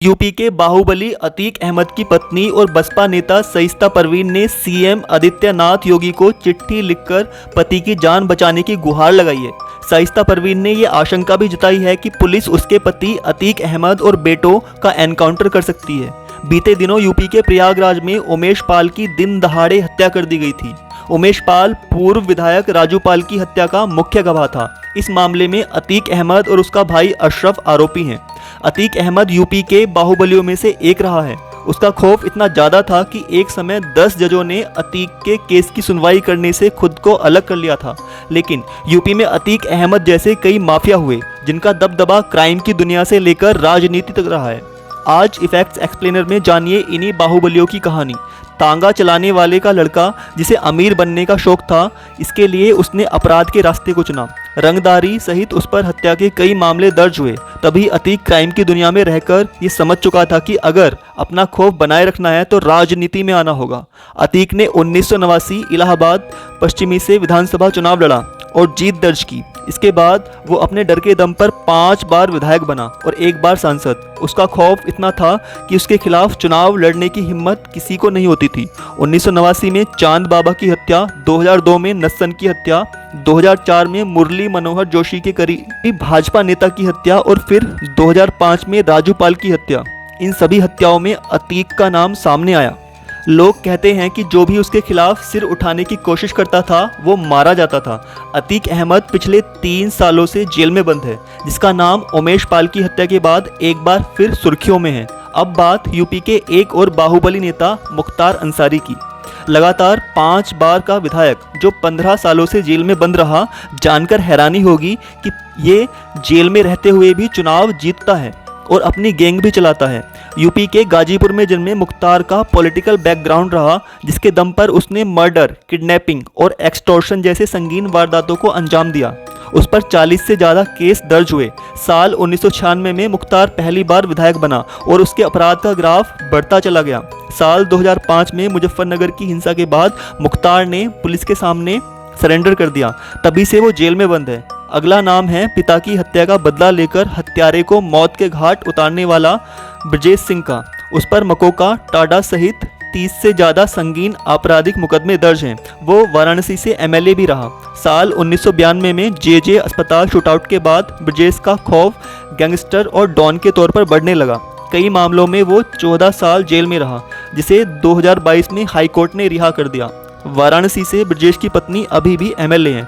UP के बाहुबली अतीक अहमद की पत्नी और बसपा नेता शाइस्ता परवीन ने सीएम आदित्यनाथ योगी को चिट्ठी लिखकर पति की जान बचाने की गुहार लगाई है। शाइस्ता परवीन ने ये आशंका भी जताई है कि पुलिस उसके पति अतीक अहमद और बेटों का एनकाउंटर कर सकती है। बीते दिनों यूपी के प्रयागराज में उमेश पाल की दिन दहाड़े हत्या कर दी गई थी। उमेश पाल पूर्व विधायक राजू पाल की हत्या का मुख्य गवाह था। इस मामले में अतीक अहमद और उसका भाई अशरफ आरोपी हैं। अतीक अहमद यूपी के बाहुबलियों में से एक रहा है। उसका खौफ इतना ज़्यादा था कि एक समय 10 जजों ने अतीक के केस की सुनवाई करने से खुद को अलग कर लिया था। लेकिन यूपी में अतीक अहमद जैसे कई माफिया हुए जिनका दबदबा क्राइम की दुनिया से लेकर राजनीति तक रहा है। आज इफेक्ट्स एक्सप्लेनर में जानिए इन्हीं बाहुबलियों की कहानी। तांगा चलाने वाले का लड़का जिसे अमीर बनने का शौक था, इसके लिए उसने अपराध के रास्ते को चुना। रंगदारी सहित उस पर हत्या के कई मामले दर्ज हुए। तभी अतीक क्राइम की दुनिया में रहकर ये समझ चुका था कि अगर अपना खौफ बनाए रखना है तो राजनीति में आना होगा। अतीक ने 1989 इलाहाबाद पश्चिमी से विधानसभा चुनाव लड़ा और जीत दर्ज की। इसके बाद वो अपने डर के दम पर 5 बार विधायक बना और 1 बार सांसद। उसका खौफ इतना था कि उसके खिलाफ चुनाव लड़ने की हिम्मत किसी को नहीं होती थी। 1989 में चांद बाबा की हत्या, 2002 में नस्सन की हत्या, 2004 में मुरली मनोहर जोशी के करीबी भाजपा नेता की हत्या और फिर 2005 में राजू पाल की हत्या। इन सभी हत्याओं में अतीक का नाम सामने आया। लोग कहते हैं कि जो भी उसके खिलाफ सिर उठाने की कोशिश करता था वो मारा जाता था। अतीक अहमद पिछले 3 सालों से जेल में बंद है, जिसका नाम उमेश पाल की हत्या के बाद एक बार फिर सुर्खियों में है। अब बात यूपी के एक और बाहुबली नेता मुख्तार अंसारी की। लगातार 5 बार का विधायक जो 15 सालों से जेल में बंद रहा, जानकर हैरानी होगी कि ये जेल में रहते हुए भी चुनाव जीतता है और अपनी गैंग भी चलाता है। यूपी के गाजीपुर में जन्मे मुख्तार का पॉलिटिकल बैकग्राउंड रहा, जिसके दम पर उसने मर्डर, किडनैपिंग और एक्सटॉर्शन जैसे संगीन वारदातों को अंजाम दिया। उस पर 40 से ज़्यादा केस दर्ज हुए। साल 1996 में मुख्तार पहली बार विधायक बना और उसके अपराध का ग्राफ बढ़ता चला गया। साल 2005 में मुजफ्फरनगर की हिंसा के बाद मुख्तार ने पुलिस के सामने सरेंडर कर दिया। तभी से वो जेल में बंद है। अगला नाम है पिता की हत्या का बदला लेकर हत्यारे को मौत के घाट उतारने वाला ब्रजेश सिंह का। उस पर मकोका, टाडा सहित 30 से ज़्यादा संगीन आपराधिक मुकदमे दर्ज हैं। वो वाराणसी से एमएलए भी रहा। साल 1992 में जे अस्पताल शूटआउट के बाद ब्रजेश का खौफ गैंगस्टर और डॉन के तौर पर बढ़ने लगा। कई मामलों में वो 14 साल जेल में रहा, जिसे 2022 में हाईकोर्ट ने रिहा कर दिया। वाराणसी से ब्रजेश की पत्नी अभी भी एमएलए हैं।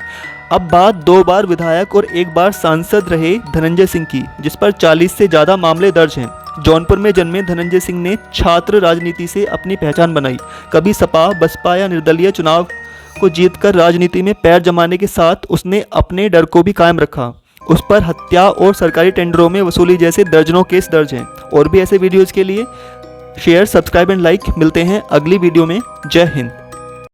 अब बात 2 बार विधायक और 1 बार सांसद रहे धनंजय सिंह की, जिस पर 40 से ज़्यादा मामले दर्ज हैं। जौनपुर में जन्मे धनंजय सिंह ने छात्र राजनीति से अपनी पहचान बनाई। कभी सपा, बसपा या निर्दलीय चुनाव को जीतकर राजनीति में पैर जमाने के साथ उसने अपने डर को भी कायम रखा। उस पर हत्या और सरकारी टेंडरों में वसूली जैसे दर्जनों केस दर्ज हैं। और भी ऐसे वीडियोज़ के लिए शेयर, सब्सक्राइब एंड लाइक। मिलते हैं अगली वीडियो में। जय हिंद।